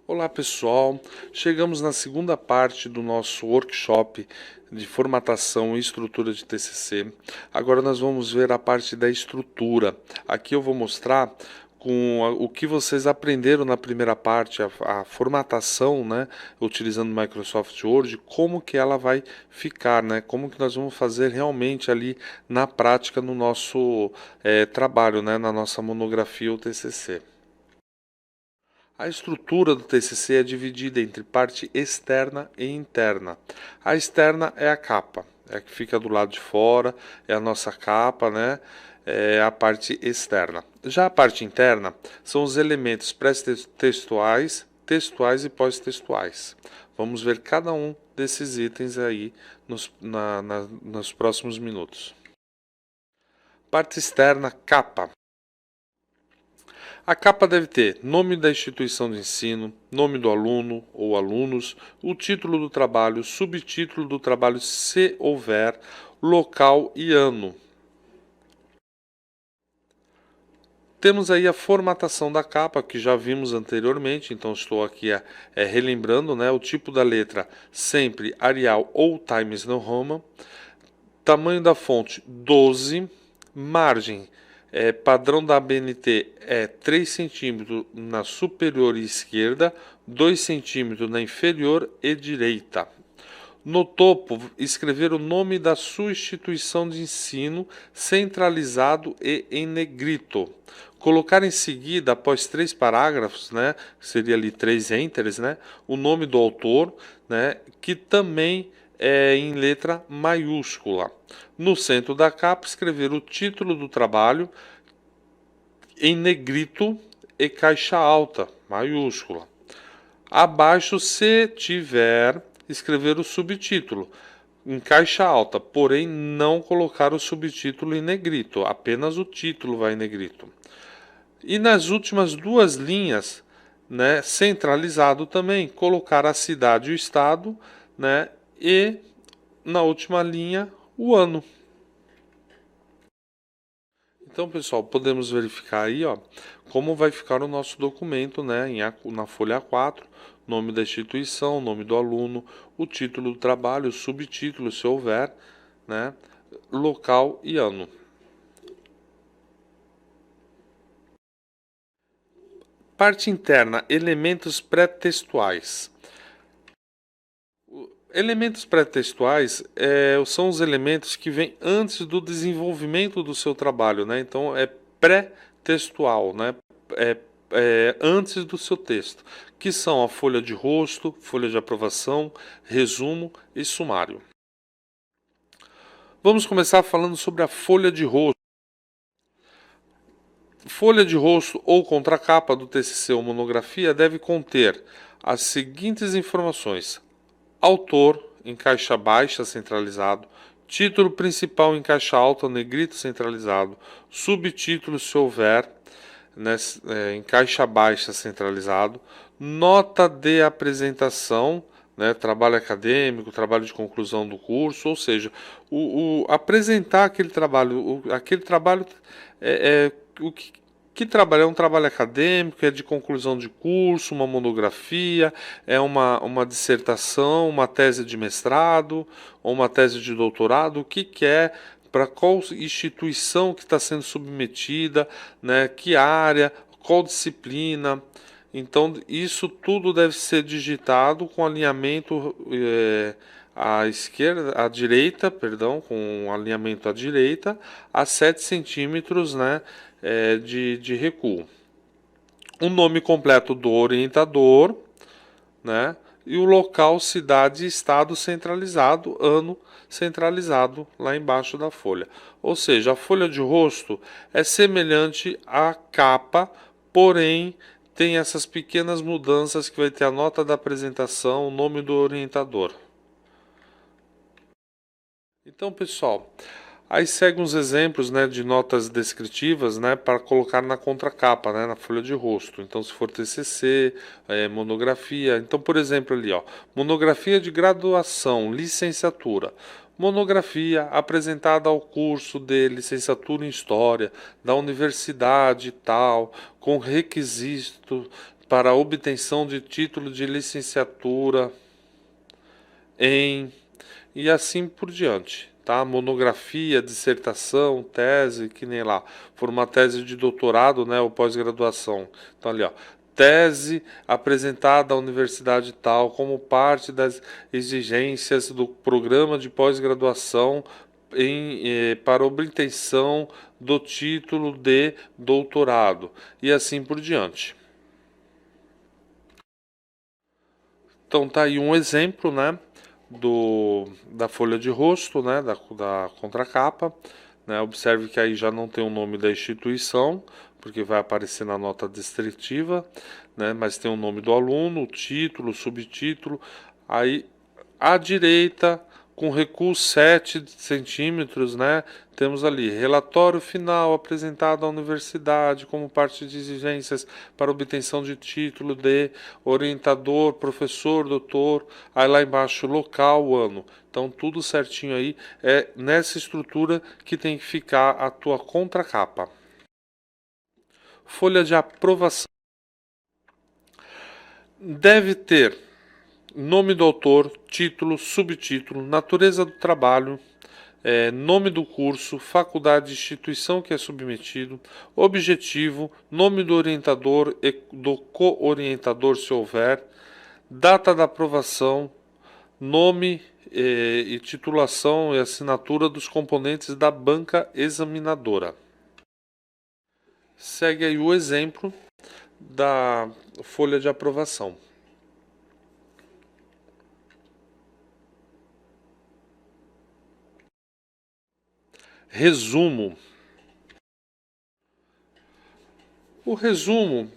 Olá pessoal, chegamos na segunda parte do nosso workshop de formatação e estrutura de TCC. Agora nós vamos ver a parte da estrutura. Aqui eu vou mostrar o que vocês aprenderam na primeira parte, a formatação, né, utilizando o Microsoft Word, como que ela vai ficar, né, como que nós vamos fazer realmente ali na prática no nosso trabalho, né, na nossa monografia ou TCC. A estrutura do TCC é dividida entre parte externa e interna. A externa é a capa, é a que fica do lado de fora, é a nossa capa, né? É a parte externa. Já a parte interna são os elementos pré-textuais, textuais e pós-textuais. Vamos ver cada um desses itens aí nos próximos minutos. Parte externa, capa. A capa deve ter nome da instituição de ensino, nome do aluno ou alunos, o título do trabalho, subtítulo do trabalho se houver, local e ano. Temos aí a formatação da capa, que já vimos anteriormente, então estou aqui relembrando, né, o tipo da letra sempre Arial ou Times New Roman, tamanho da fonte 12, margem padrão da ABNT é 3 cm na superior e esquerda, 2 cm na inferior e direita. No topo, escrever o nome da sua instituição de ensino, centralizado e em negrito. Colocar em seguida, após 3 parágrafos, né, seria ali 3 enters, né, o nome do autor, né, que também é em letra maiúscula. No centro da capa, escrever o título do trabalho em negrito e caixa alta, maiúscula. Abaixo, se tiver, escrever o subtítulo em caixa alta, porém não colocar o subtítulo em negrito, apenas o título vai em negrito. E nas últimas duas linhas, né, centralizado também, colocar a cidade e o estado, né, e na última linha o ano. Então, pessoal, podemos verificar aí, ó, como vai ficar o nosso documento, né, na folha A4, nome da instituição, nome do aluno, o título do trabalho, o subtítulo, se houver, né, local e ano. Parte interna, elementos pré-textuais. Elementos pré-textuais são os elementos que vêm antes do desenvolvimento do seu trabalho, né? Então é pré-textual, né? Antes do seu texto, que são a folha de rosto, folha de aprovação, resumo e sumário. Vamos começar falando sobre a folha de rosto. Folha de rosto ou contracapa do TCC ou monografia deve conter as seguintes informações: autor em caixa baixa centralizado, título principal em caixa alta negrito centralizado, subtítulo se houver, né, em caixa baixa centralizado, nota de apresentação, né, trabalho acadêmico, trabalho de conclusão do curso, ou seja, apresentar aquele trabalho, o que trabalho é um trabalho acadêmico, é de conclusão de curso, uma monografia, é uma dissertação, uma tese de mestrado ou uma tese de doutorado, o que é, para qual instituição que está sendo submetida, né, que área, qual disciplina. Então isso tudo deve ser digitado com alinhamento à direita, perdão, com alinhamento à direita, a 7 centímetros, né, de recuo. O nome completo do orientador, né, e o local, cidade e estado centralizado, ano centralizado lá embaixo da folha. Ou seja, a folha de rosto é semelhante à capa, porém tem essas pequenas mudanças que vai ter a nota da apresentação, o nome do orientador. Então, pessoal, aí segue uns exemplos, né, de notas descritivas, né, para colocar na contracapa, né, na folha de rosto. Então, se for TCC, monografia. Então, por exemplo, ali, ó, monografia de graduação, licenciatura. Monografia apresentada ao curso de licenciatura em História da universidade tal, com requisito para a obtenção de título de licenciatura em e assim por diante, tá? Monografia, dissertação, tese, que nem lá, for uma tese de doutorado, né, ou pós-graduação. Então ali, ó, tese apresentada à universidade tal como parte das exigências do programa de pós-graduação para obtenção do título de doutorado e assim por diante. Então tá aí um exemplo, né, da folha de rosto, né, da contracapa. Né, observe que aí já não tem o nome da instituição, porque vai aparecer na nota descritiva, né, mas tem o nome do aluno, o título, o subtítulo. Aí à direita, com recuo 7 centímetros, né, temos ali relatório final apresentado à universidade como parte de exigências para obtenção de título de orientador, professor, doutor. Aí lá embaixo, local, ano. Então tudo certinho aí, é nessa estrutura que tem que ficar a tua contracapa. Folha de aprovação. Deve ter nome do autor, título, subtítulo, natureza do trabalho, nome do curso, faculdade, instituição que é submetido, objetivo, nome do orientador e do co-orientador se houver, data da aprovação, nome e titulação e assinatura dos componentes da banca examinadora. Segue aí o exemplo da folha de aprovação. Resumo. O resumo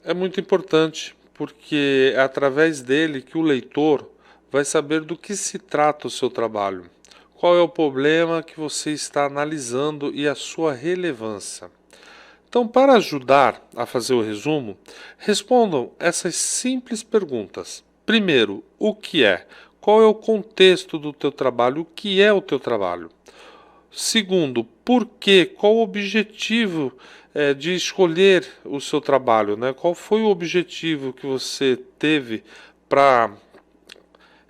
é muito importante porque é através dele que o leitor vai saber do que se trata o seu trabalho, qual é o problema que você está analisando e a sua relevância. Então, para ajudar a fazer o resumo, respondam essas simples perguntas. Primeiro, o que é? Qual é o contexto do teu trabalho? O que é o teu trabalho? Segundo, por quê? Qual o objetivo de escolher o seu trabalho? Né? Qual foi o objetivo que você teve para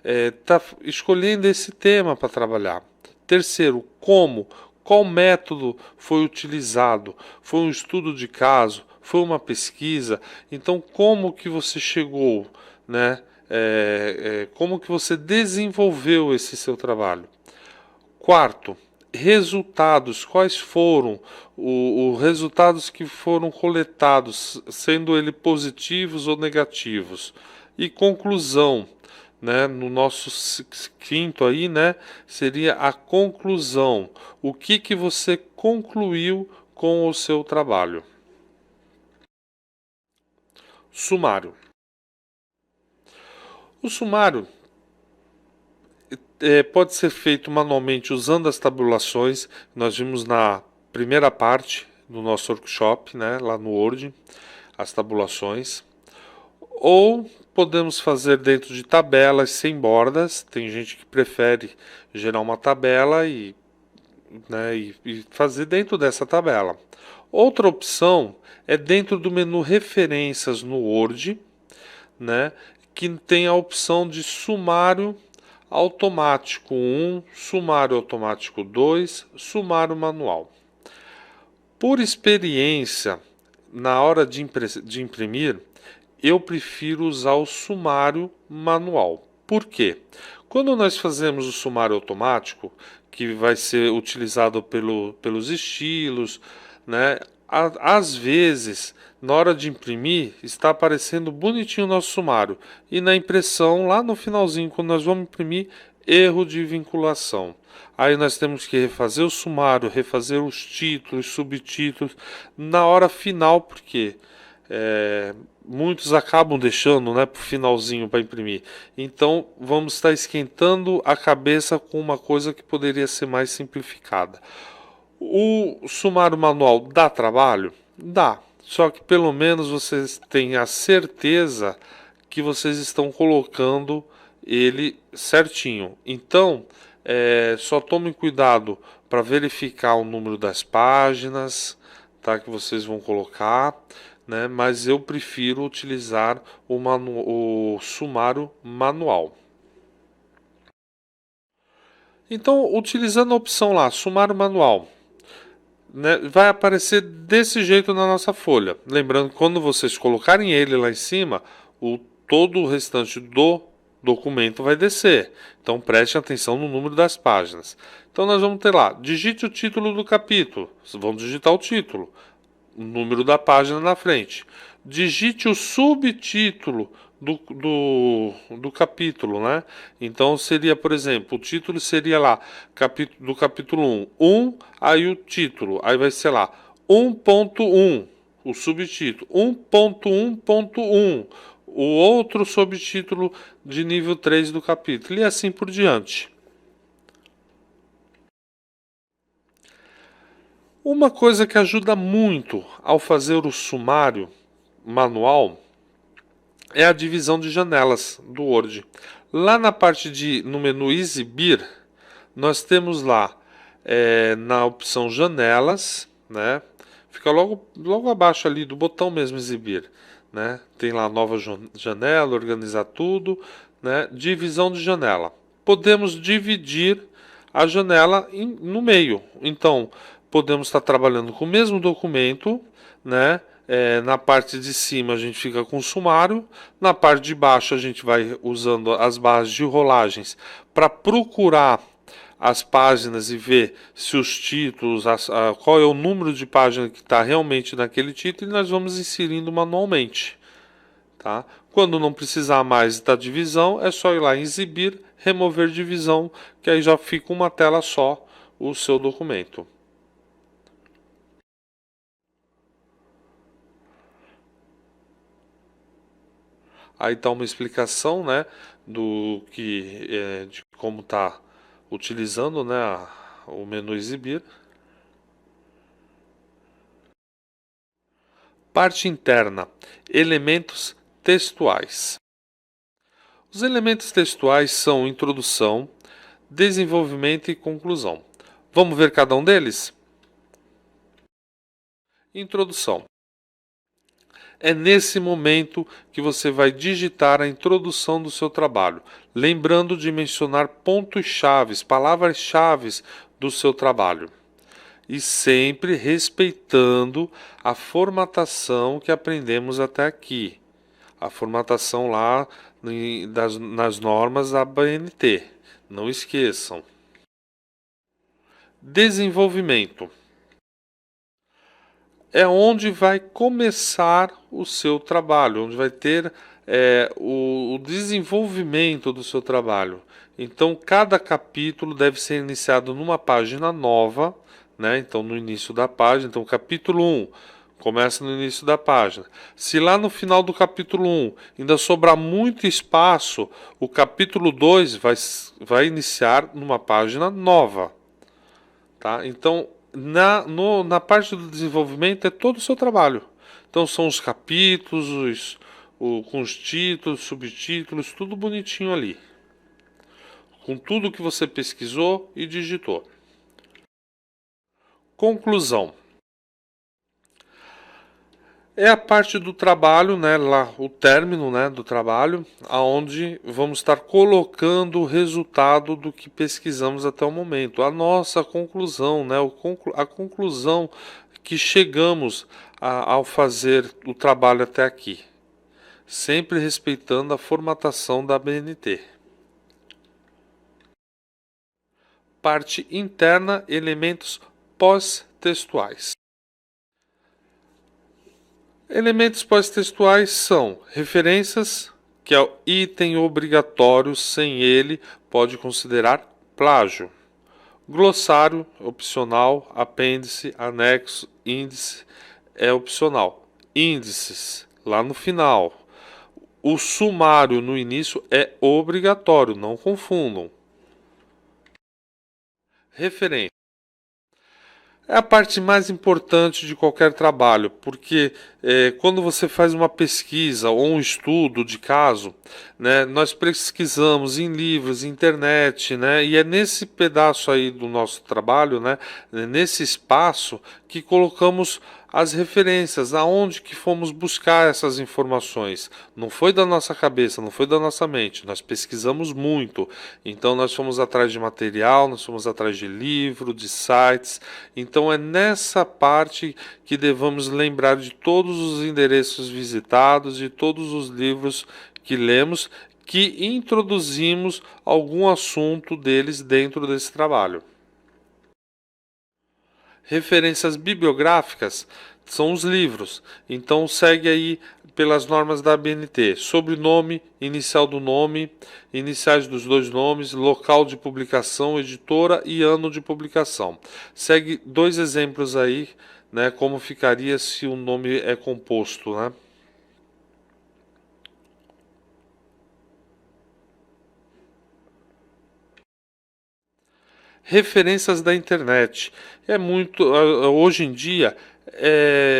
estar escolhendo esse tema para trabalhar? Terceiro, como? Qual método foi utilizado? Foi um estudo de caso? Foi uma pesquisa? Então, como que você chegou? Né? Como que você desenvolveu esse seu trabalho? Quarto, resultados. Quais foram os resultados que foram coletados, sendo eles positivos ou negativos? E conclusão, né? No nosso quinto aí, né? Seria a conclusão. O que você concluiu com o seu trabalho? Sumário. O sumário pode ser feito manualmente usando as tabulações. Nós vimos na primeira parte do nosso workshop, né, lá no Word, as tabulações. Ou podemos fazer dentro de tabelas sem bordas. Tem gente que prefere gerar uma tabela e fazer dentro dessa tabela. Outra opção é dentro do menu Referências no Word, né, que tem a opção de sumário automático 1, sumário automático 2, sumário manual. Por experiência, na hora de imprimir, eu prefiro usar o sumário manual. Por quê? Quando nós fazemos o sumário automático, que vai ser utilizado pelos estilos, né? Às vezes, na hora de imprimir, está aparecendo bonitinho o nosso sumário. E na impressão, lá no finalzinho, quando nós vamos imprimir, erro de vinculação. Aí nós temos que refazer o sumário, refazer os títulos, subtítulos, na hora final, porque muitos acabam deixando, né, para o finalzinho para imprimir. Então vamos estar esquentando a cabeça com uma coisa que poderia ser mais simplificada. O sumário manual dá trabalho? Dá. Só que pelo menos vocês têm a certeza que vocês estão colocando ele certinho. Então, só tomem cuidado para verificar o número das páginas, tá, que vocês vão colocar. né? Mas eu prefiro utilizar o sumário manual. Então, utilizando a opção lá, sumário manual, né, vai aparecer desse jeito na nossa folha. Lembrando que quando vocês colocarem ele lá em cima, todo o restante do documento vai descer. Então preste atenção no número das páginas. Então nós vamos ter lá, digite o título do capítulo. Vamos digitar o título, o número da página na frente. Digite o subtítulo do capítulo, né? Então seria, por exemplo, o título seria lá, do capítulo 1, aí o título, aí vai ser lá 1.1, o subtítulo, 1.1.1, o outro subtítulo de nível 3 do capítulo, e assim por diante. Uma coisa que ajuda muito ao fazer o sumário manual é a divisão de janelas do Word. Lá na parte no menu exibir, nós temos lá na opção janelas, né? Fica logo abaixo ali do botão mesmo exibir, né? Tem lá nova janela, organizar tudo, né? Divisão de janela. Podemos dividir a janela no meio. Então, podemos estar trabalhando com o mesmo documento, né? Na parte de cima a gente fica com o sumário, na parte de baixo a gente vai usando as barras de rolagens para procurar as páginas e ver se os títulos, qual é o número de página que está realmente naquele título, e nós vamos inserindo manualmente. Tá? Quando não precisar mais da divisão, é só ir lá em exibir, remover divisão, que aí já fica uma tela só o seu documento. Aí está uma explicação, né, de como está utilizando, né, o menu exibir. Parte interna, elementos textuais. Os elementos textuais são introdução, desenvolvimento e conclusão. Vamos ver cada um deles? Introdução. É nesse momento que você vai digitar a introdução do seu trabalho, lembrando de mencionar pontos-chave, palavras-chave do seu trabalho. E sempre respeitando a formatação que aprendemos até aqui. A formatação lá nas normas da ABNT. Não esqueçam. Desenvolvimento. É onde vai começar o seu trabalho, onde vai ter o desenvolvimento do seu trabalho. Então, cada capítulo deve ser iniciado numa página nova, né? Então, no início da página. Então, capítulo 1 começa no início da página. Se lá no final do capítulo 1 ainda sobrar muito espaço, o capítulo 2 vai iniciar numa página nova. Tá? Então, na parte do desenvolvimento é todo o seu trabalho. Então são os capítulos, com os títulos, subtítulos, tudo bonitinho ali. Com tudo que você pesquisou e digitou. Conclusão. É a parte do trabalho, né, lá, o término, né, do trabalho, aonde vamos estar colocando o resultado do que pesquisamos até o momento. A nossa conclusão, né, a conclusão que chegamos ao fazer o trabalho até aqui. Sempre respeitando a formatação da ABNT. Parte interna, elementos pós-textuais. Elementos pós-textuais são referências, que é o item obrigatório, sem ele pode considerar plágio. Glossário, opcional, apêndice, anexo, índice, é opcional. Índices, lá no final. O sumário no início é obrigatório, não confundam. Referência. É a parte mais importante de qualquer trabalho, porque quando você faz uma pesquisa ou um estudo de caso, né, nós pesquisamos em livros, internet, né, e é nesse pedaço aí do nosso trabalho, né, nesse espaço, que colocamos as referências, aonde que fomos buscar essas informações. Não foi da nossa cabeça, não foi da nossa mente, nós pesquisamos muito. Então nós fomos atrás de material, nós fomos atrás de livro, de sites. Então é nessa parte que devemos lembrar de todos os endereços visitados, de todos os livros que lemos, que introduzimos algum assunto deles dentro desse trabalho. Referências bibliográficas são os livros. Então segue aí pelas normas da ABNT: sobrenome, inicial do nome, iniciais dos dois nomes, local de publicação, editora e ano de publicação. Segue dois exemplos aí, né, como ficaria se o nome é composto, né? Referências da internet. É muito, hoje em dia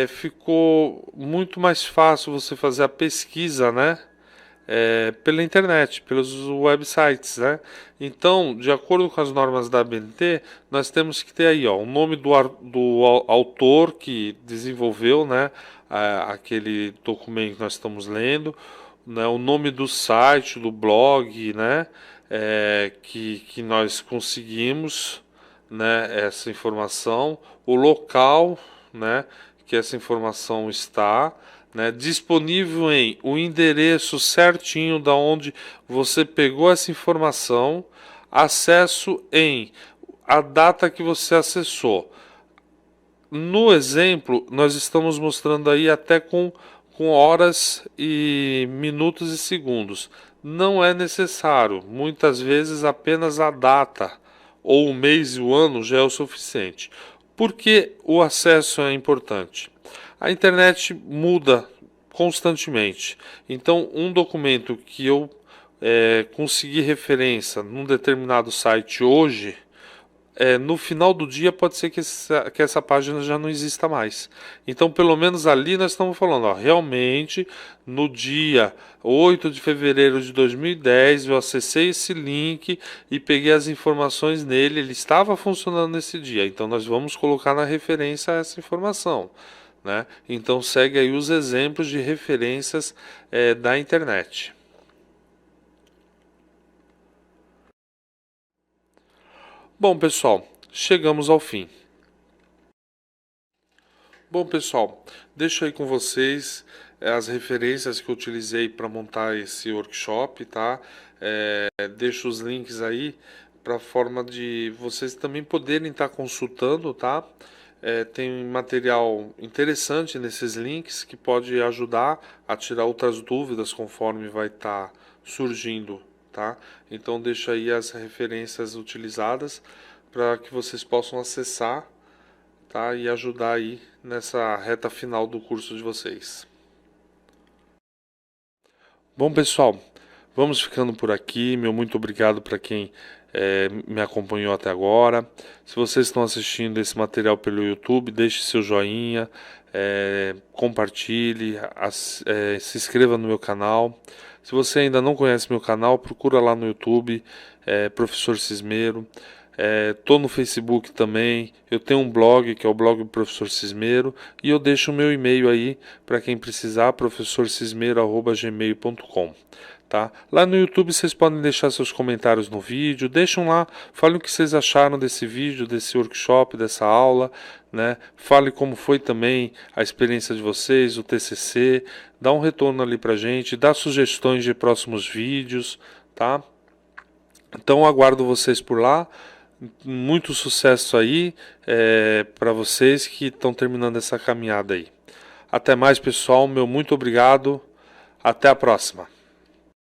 ficou muito mais fácil você fazer a pesquisa, né? Pela internet, pelos websites, né? Então, de acordo com as normas da ABNT, nós temos que ter aí, ó, o nome do autor que desenvolveu, né, aquele documento que nós estamos lendo, né, o nome do site, do blog, né, que nós conseguimos, né, essa informação, o local, né, que essa informação está, né, disponível em o endereço certinho da onde você pegou essa informação, acesso em a data que você acessou. No exemplo, nós estamos mostrando aí até com horas e minutos e segundos. Não é necessário, muitas vezes apenas a data ou o mês e o ano já é o suficiente. Por que o acesso é importante? A internet muda constantemente. Então, um documento que eu consegui referência num determinado site hoje, no final do dia pode ser que essa página já não exista mais. Então, pelo menos ali nós estamos falando, ó, realmente, no dia 8 de fevereiro de 2010, eu acessei esse link e peguei as informações nele, ele estava funcionando nesse dia. Então, nós vamos colocar na referência essa informação, né? Então, segue aí os exemplos de referências da internet. Bom, pessoal, chegamos ao fim. Bom, pessoal, deixo aí com vocês as referências que eu utilizei para montar esse workshop, tá? Deixo os links aí para forma de vocês também poderem estar consultando, tá? Tem material interessante nesses links que pode ajudar a tirar outras dúvidas conforme vai estar surgindo, tá? Então deixo aí as referências utilizadas para que vocês possam acessar, tá? E ajudar aí nessa reta final do curso de vocês. Bom, pessoal, vamos ficando por aqui. Meu muito obrigado para quem me acompanhou até agora. Se vocês estão assistindo esse material pelo YouTube, deixe seu joinha, compartilhe, se inscreva no meu canal. Se você ainda não conhece meu canal, procura lá no YouTube, Professor Cismero. Tô no Facebook também. Eu tenho um blog que é o blog do Professor Cismero, e eu deixo o meu e-mail aí para quem precisar, professorcismero@gmail.com. Tá? Lá no YouTube vocês podem deixar seus comentários no vídeo, deixam lá, falem o que vocês acharam desse vídeo, desse workshop, dessa aula, né? Fale como foi também a experiência de vocês, o TCC, dá um retorno ali pra gente, dá sugestões de próximos vídeos, tá? Então aguardo vocês por lá. Muito sucesso aí para vocês que estão terminando essa caminhada aí. Até mais, pessoal. Meu muito obrigado. Até a próxima.